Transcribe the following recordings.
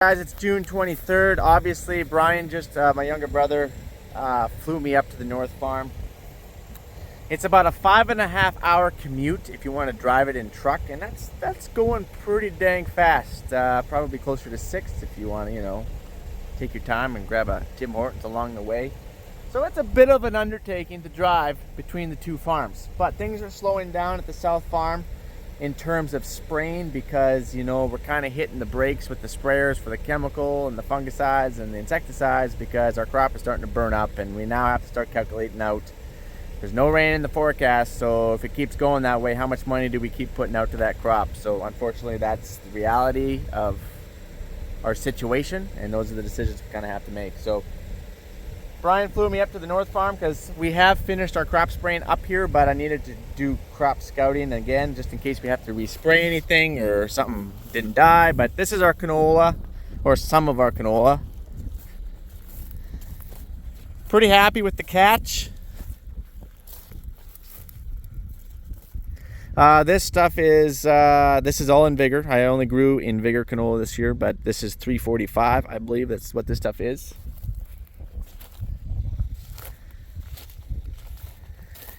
Guys, it's June 23rd. Obviously, Brian just, my younger brother, flew me up to the North Farm. It's about a 5.5 hour commute if you want to drive it in truck, and that's going pretty dang fast. Probably closer to 6 if you want to, take your time and grab a Tim Hortons along the way. So it's a bit of an undertaking to drive between the two farms, but things are slowing down at the South Farm in terms of spraying because we're kind of hitting the brakes with the sprayers for the chemical and the fungicides and the insecticides because our crop is starting to burn up, and we now have to start calculating out. There's no rain in the forecast, so if it keeps going that way, how much money do we keep putting out to that crop? So unfortunately, that's the reality of our situation, and those are the decisions we kind of have to make. So Brian flew me up to the North Farm because we have finished our crop spraying up here, but I needed to do crop scouting again just in case we have to respray anything or something didn't die. But this is our canola, or some of our canola. Pretty happy with the catch. This stuff is this is all in Vigor. I only grew in Vigor canola this year, but this is 345. I believe that's what this stuff is.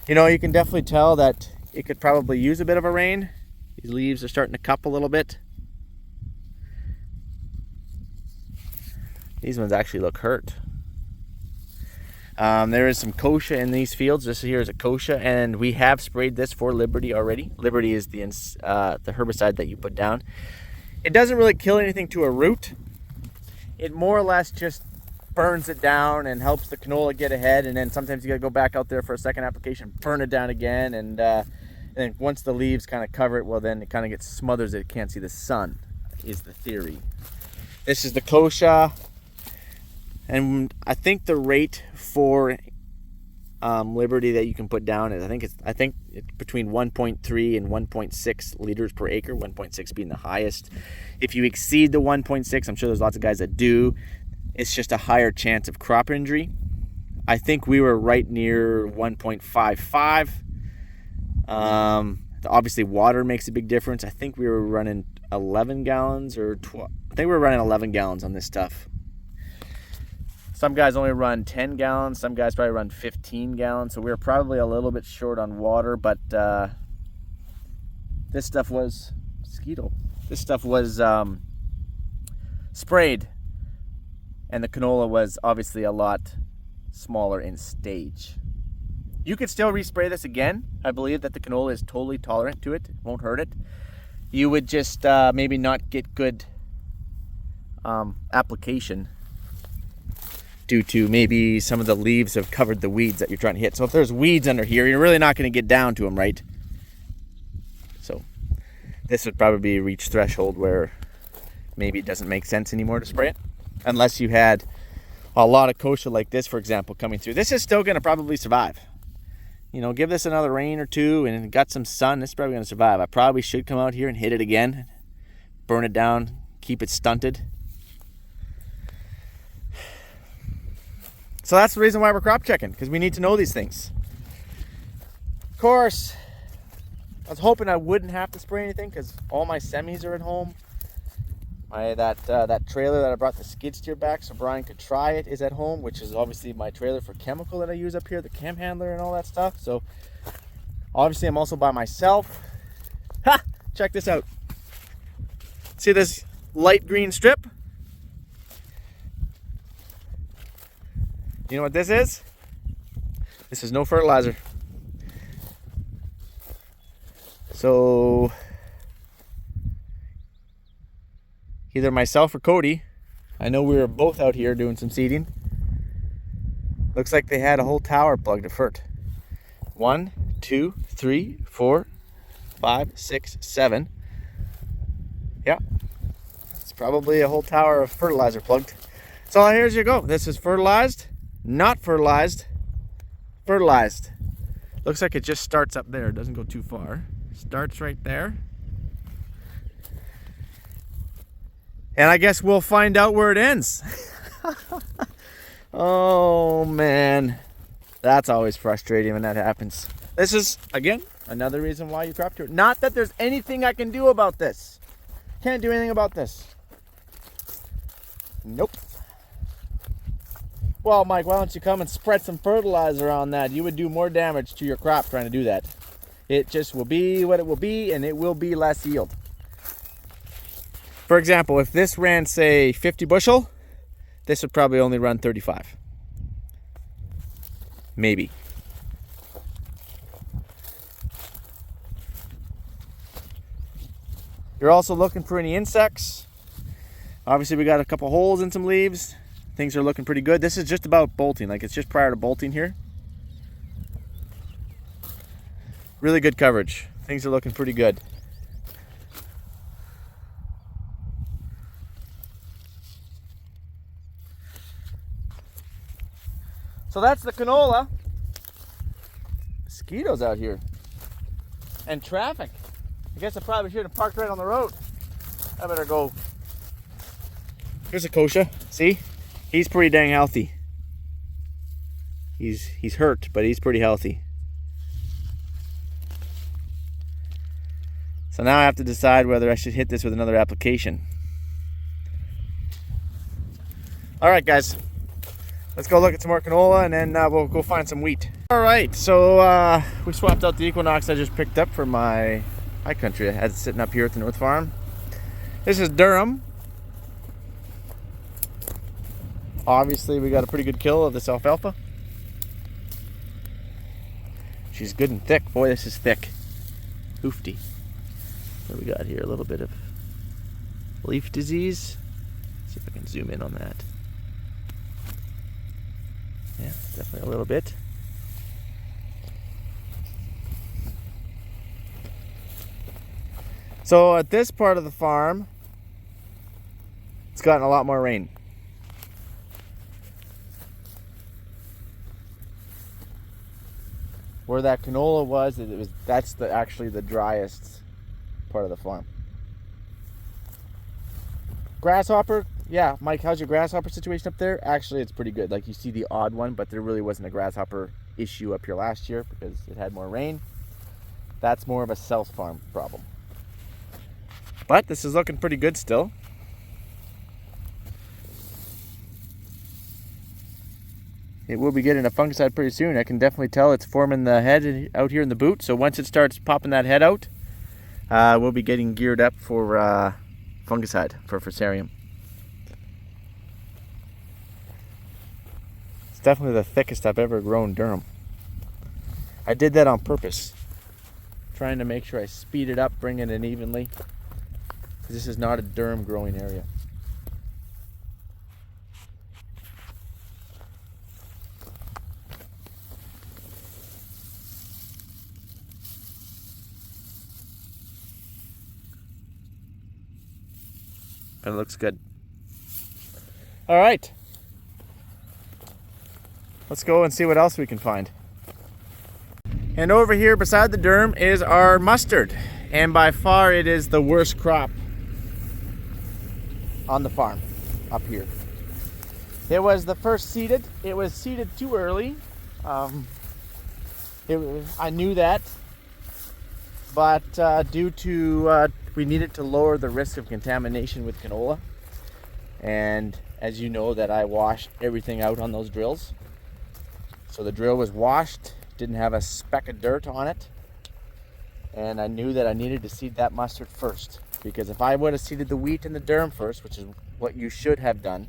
You can definitely tell that it could probably use a bit of a rain. These leaves are starting to cup a little bit. These ones actually look hurt. There is some kochia in these fields. This here is a kochia, and we have sprayed this for Liberty already. Liberty is the herbicide that you put down. It doesn't really kill anything to a root. It more or less just burns it down and helps the canola get ahead, and then sometimes you gotta go back out there for a second application, burn it down again, and then once the leaves kind of cover it, well, then it kind of gets smothers. It can't see the sun, is the theory. This is the kochia, and I think the rate for Liberty that you can put down is I think it's between 1.3 and 1.6 liters per acre. 1.6 being the highest. If you exceed the 1.6, I'm sure there's lots of guys that do. It's just a higher chance of crop injury. I think we were right near 1.55. Obviously, water makes a big difference. I think we were running 11 gallons or 12. I think we were running 11 gallons on this stuff. Some guys only run 10 gallons. Some guys probably run 15 gallons. So we were probably a little bit short on water, but this stuff was mosquito. This stuff was sprayed. And the canola was obviously a lot smaller in stage. You could still respray this again. I believe that the canola is totally tolerant to it. It won't hurt it. You would just maybe not get good application due to maybe some of the leaves have covered the weeds that you're trying to hit. So if there's weeds under here, you're really not going to get down to them, right? So this would probably reach threshold where maybe it doesn't make sense anymore to spray it. Unless you had a lot of kochia like this, for example, coming through. This is still going to probably survive. Give this another rain or two and got some sun, this is probably going to survive. I probably should come out here and hit it again, burn it down, keep it stunted. So that's the reason why we're crop checking, because we need to know these things. Of course, I was hoping I wouldn't have to spray anything because all my semis are at home. That trailer that I brought the skid steer back so Brian could try it is at home, which is obviously my trailer for chemical that I use up here, the cam handler and all that stuff. So obviously I'm also by myself. Ha! Check this out. See this light green strip? You know what this is? This is no fertilizer. So either myself or Cody, I know we were both out here doing some seeding. Looks like they had a whole tower plugged to fert. 1, 2, 3, 4, 5, 6, 7. Yeah, it's probably a whole tower of fertilizer plugged. So here's you go. This is fertilized, not fertilized, fertilized. Looks like it just starts up there. It doesn't go too far. Starts right there. And I guess we'll find out where it ends. Oh, man. That's always frustrating when that happens. This is, again, another reason why you crop to it. Not that there's anything I can do about this. Can't do anything about this. Nope. Well, Mike, why don't you come and spread some fertilizer on that? You would do more damage to your crop trying to do that. It just will be what it will be, and it will be less yield. For example, if this ran, say, 50 bushel, this would probably only run 35. Maybe. You're also looking for any insects. Obviously, we got a couple holes in some leaves. Things are looking pretty good. This is just about bolting, like it's just prior to bolting here. Really good coverage. Things are looking pretty good. So that's the canola. Mosquitoes out here. And traffic. I guess I probably should have parked right on the road. I better go. Here's a kochia. See? He's pretty dang healthy. He's hurt, but he's pretty healthy. So now I have to decide whether I should hit this with another application. All right, guys. Let's go look at some more canola, and then we'll go find some wheat. All right, so we swapped out the Equinox I just picked up for my high country. I had it sitting up here at the North Farm. This is Durham. Obviously, we got a pretty good kill of this alfalfa. She's good and thick. Boy, this is thick. Hoofty. What do we got here? A little bit of leaf disease. Let's see if I can zoom in on that. Yeah, definitely a little bit. So at this part of the farm, it's gotten a lot more rain. Where that canola was, that's actually the driest part of the farm. Grasshopper, yeah, Mike, how's your grasshopper situation up there? Actually, it's pretty good. Like, you see the odd one, but there really wasn't a grasshopper issue up here last year because it had more rain. That's more of a South Farm problem. But this is looking pretty good still. It will be getting a fungicide pretty soon. I can definitely tell it's forming the head out here in the boot. So once it starts popping that head out, we'll be getting geared up for fungicide for Fusarium. It's definitely the thickest I've ever grown Durham. I did that on purpose, trying to make sure I speed it up, bring it in evenly. This is not a Durham growing area. But it looks good. All right. Let's go and see what else we can find. And over here beside the Durham is our mustard. And by far it is the worst crop on the farm up here. It was the first seeded. It was seeded too early. I knew that. But due to we needed to lower the risk of contamination with canola, and as you know that I washed everything out on those drills, so the drill was washed, didn't have a speck of dirt on it, and I knew that I needed to seed that mustard first, because if I would have seeded the wheat and the Durham first, which is what you should have done,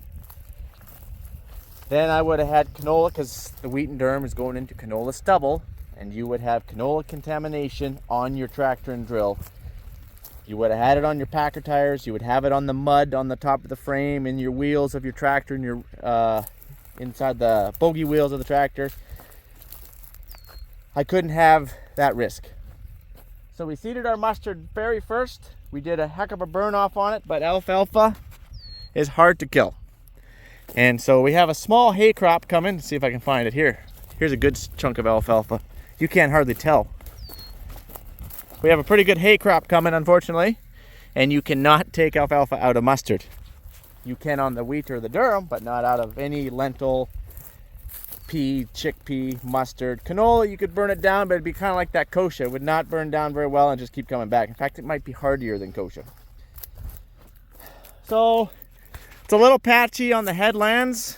then I would have had canola, because the wheat and Durham is going into canola stubble, and you would have canola contamination on your tractor and drill. You would have had it on your packer tires. You would have it on the mud on the top of the frame, in your wheels of your tractor, and your inside the bogey wheels of the tractor. I couldn't have that risk. So we seeded our mustard very first. We did a heck of a burn off on it, but alfalfa is hard to kill. And so we have a small hay crop coming. Let's see if I can find it here. Here's a good chunk of alfalfa. You can't hardly tell. We have a pretty good hay crop coming, unfortunately, and you cannot take alfalfa out of mustard. You can on the wheat or the Durham, but not out of any lentil, pea, chickpea, mustard. Canola, you could burn it down, but it'd be kind of like that kochia. It would not burn down very well and just keep coming back. In fact, it might be hardier than kochia. So It's a little patchy on the headlands.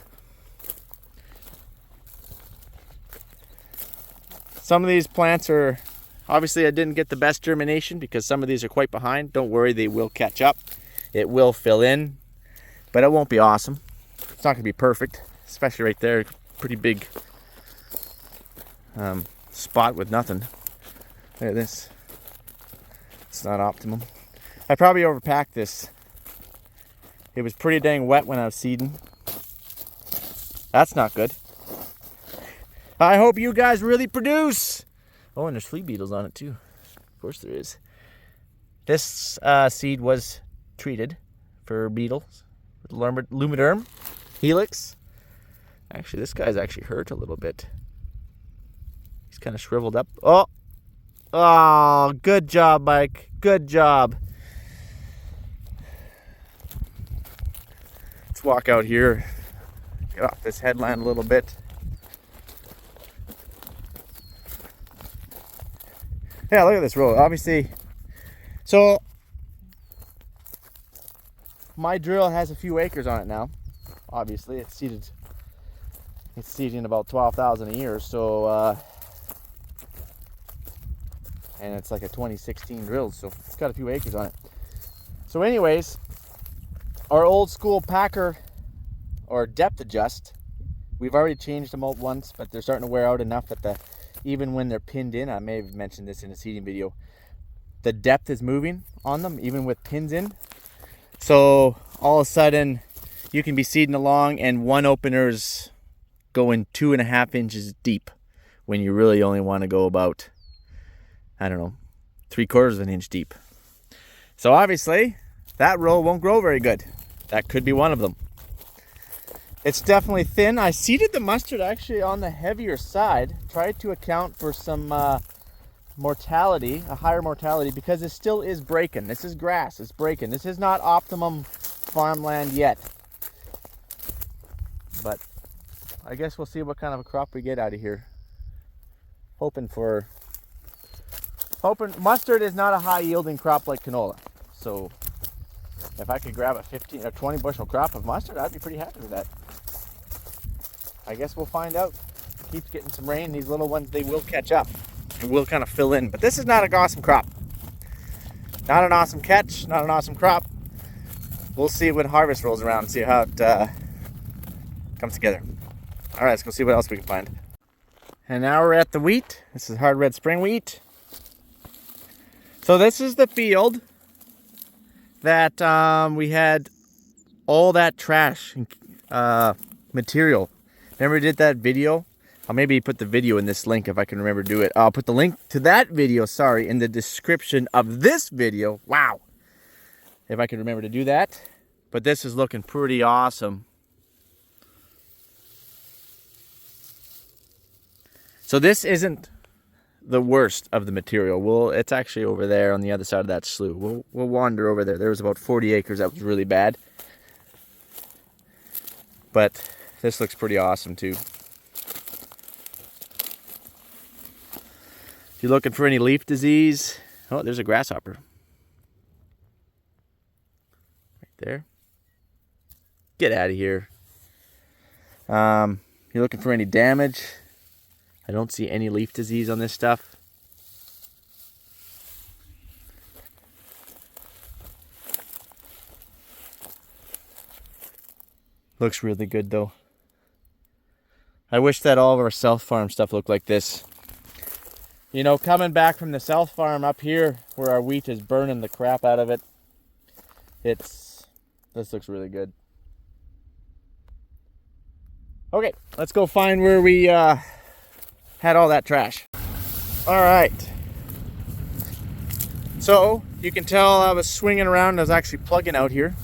Some of these plants are, obviously I didn't get the best germination because some of these are quite behind. Don't worry, they will catch up. It will fill in, but it won't be awesome. It's not gonna be perfect, especially right there. Pretty big spot with nothing. Look at this. It's not optimum. I probably overpacked this. It was pretty dang wet when I was seeding. That's not good. I hope you guys really produce. Oh, and there's flea beetles on it too. Of course there is. This seed was treated for beetles with Lumiderm Helix. Actually, this guy's actually hurt a little bit. He's kind of shriveled up. Oh, good job, Mike. Good job. Let's walk out here. Get off this headland a little bit. Yeah, look at this road. Obviously, so my drill has a few acres on it now. Obviously, it's seeding about 12,000 a year. So, and it's like a 2016 drill, so it's got a few acres on it. So, anyways, our old school packer or depth adjust, we've already changed them out once, but they're starting to wear out enough that even when they're pinned in, I may have mentioned this in a seeding video, the depth is moving on them, even with pins in. So all of a sudden, you can be seeding along and one opener's going 2.5 inches deep when you really only want to go about, I don't know, 3/4 of an inch deep. So obviously, that row won't grow very good. That could be one of them. It's definitely thin. I seeded the mustard actually on the heavier side. Tried to account for some mortality, a higher mortality, because it still is breaking. This is grass, it's breaking. This is not optimum farmland yet. But I guess we'll see what kind of a crop we get out of here. Hoping mustard is not a high yielding crop like canola. So if I could grab a 15 or 20 bushel crop of mustard, I'd be pretty happy with that. I guess we'll find out. Keeps getting some rain. These little ones, they will catch up. It will kind of fill in. But this is not an awesome crop. Not an awesome catch. Not an awesome crop. We'll see when harvest rolls around and see how it comes together. All right, let's go see what else we can find. And now we're at the wheat. This is hard red spring wheat. So this is the field that we had all that trash material. Remember we did that video? I'll maybe put the video in this link if I can remember to do it. I'll put the link to that video, in the description of this video. Wow. If I can remember to do that. But this is looking pretty awesome. So this isn't the worst of the material. It's actually over there on the other side of that slough. We'll wander over there. There was about 40 acres that was really bad. But this looks pretty awesome too. If you're looking for any leaf disease, oh, there's a grasshopper. Right there. Get out of here. You're looking for any damage. I don't see any leaf disease on this stuff. Looks really good though. I wish that all of our South Farm stuff looked like this. You know, coming back from the South Farm up here where our wheat is burning the crap out of it, this looks really good. Okay, let's go find where we had all that trash. All right. So you can tell I was swinging around. I was actually plugging out here.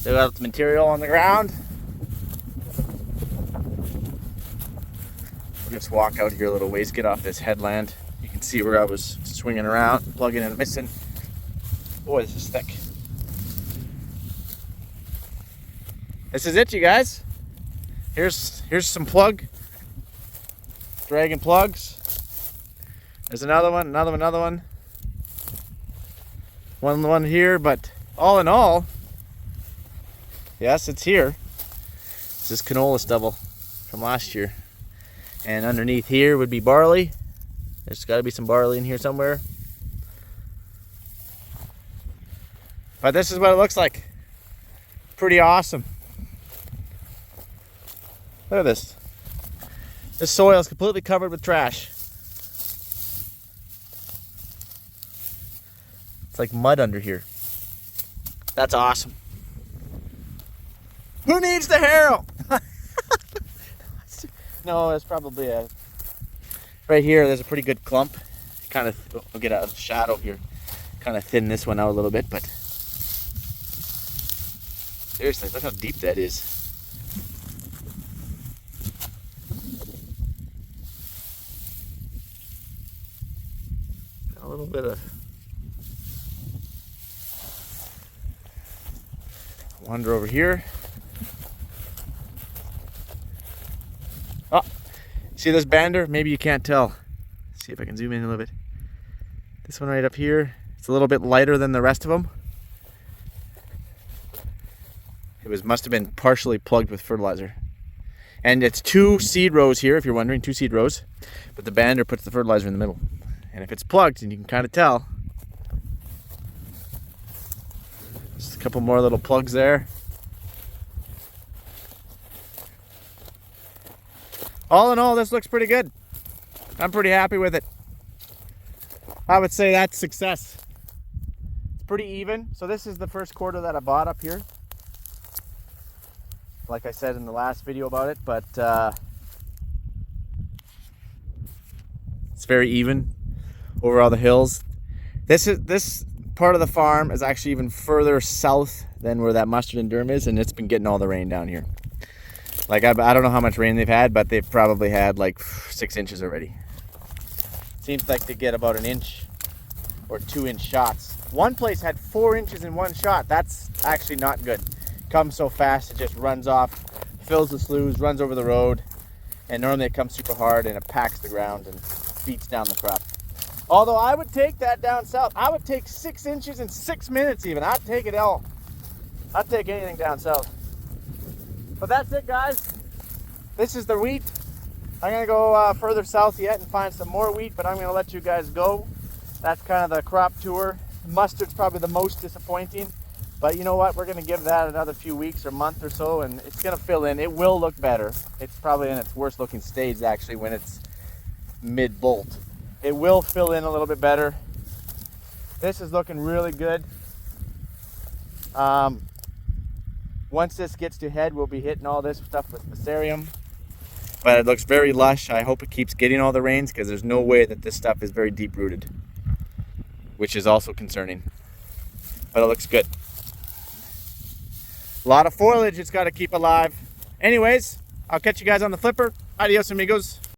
They got the material on the ground. I'll just walk out here a little ways, get off this headland. You can see where I was swinging around, plugging and missing. Boy, this is thick. This is it, you guys. Here's some plug. Dragon plugs. There's another one, another one. one here, but all in all, yes, it's here. This is canola stubble from last year. And underneath here would be barley. There's got to be some barley in here somewhere. But this is what it looks like. Pretty awesome. Look at this. This soil is completely covered with trash. It's like mud under here. That's awesome. Who needs the harrow? No, it's probably a... Right here, there's a pretty good clump. Kind of, we'll get out of the shadow here. Kind of thin this one out a little bit, but... Seriously, look how deep that is. A little bit of... Wander over here. Oh, see this bander? Maybe you can't tell. See if I can zoom in a little bit. This one right up here, it's a little bit lighter than the rest of them. It must have been partially plugged with fertilizer. And it's 2 seed rows here, if you're wondering, 2 seed rows. But the bander puts the fertilizer in the middle. And if it's plugged, and you can kind of tell, just a couple more little plugs there. All in all, this looks pretty good. I'm pretty happy with it. I would say that's success. It's pretty even. So this is the first quarter that I bought up here. Like I said in the last video about it, but it's very even over all the hills. This part of the farm is actually even further south than where that mustard and Durham is, and it's been getting all the rain down here. Like I don't know how much rain they've had, but they've probably had like 6 inches already. Seems like they get about 1 inch or 2-inch shots. One place had 4 inches in one shot. That's actually not good. Comes so fast, it just runs off, fills the sloughs, runs over the road, and normally it comes super hard and it packs the ground and beats down the crop. Although I would take that down south. I would take 6 inches in 6 minutes even. I'd take it all. I'd take anything down south. But that's it, guys. This is the wheat. I'm gonna go further south yet and find some more wheat, but I'm gonna let you guys go. That's kind of the crop tour. Mustard's probably the most disappointing. But you know what? We're going to give that another few weeks or month or so, and it's going to fill in. It will look better. It's probably in its worst looking stage, actually, when it's mid-bolt. It will fill in a little bit better. This is looking really good. Once this gets to head, we'll be hitting all this stuff with Fusarium. But it looks very lush. I hope it keeps getting all the rains, because there's no way that this stuff is very deep-rooted, which is also concerning. But it looks good. A lot of foliage it's got to keep alive. Anyways, I'll catch you guys on the flipper. Adios, amigos.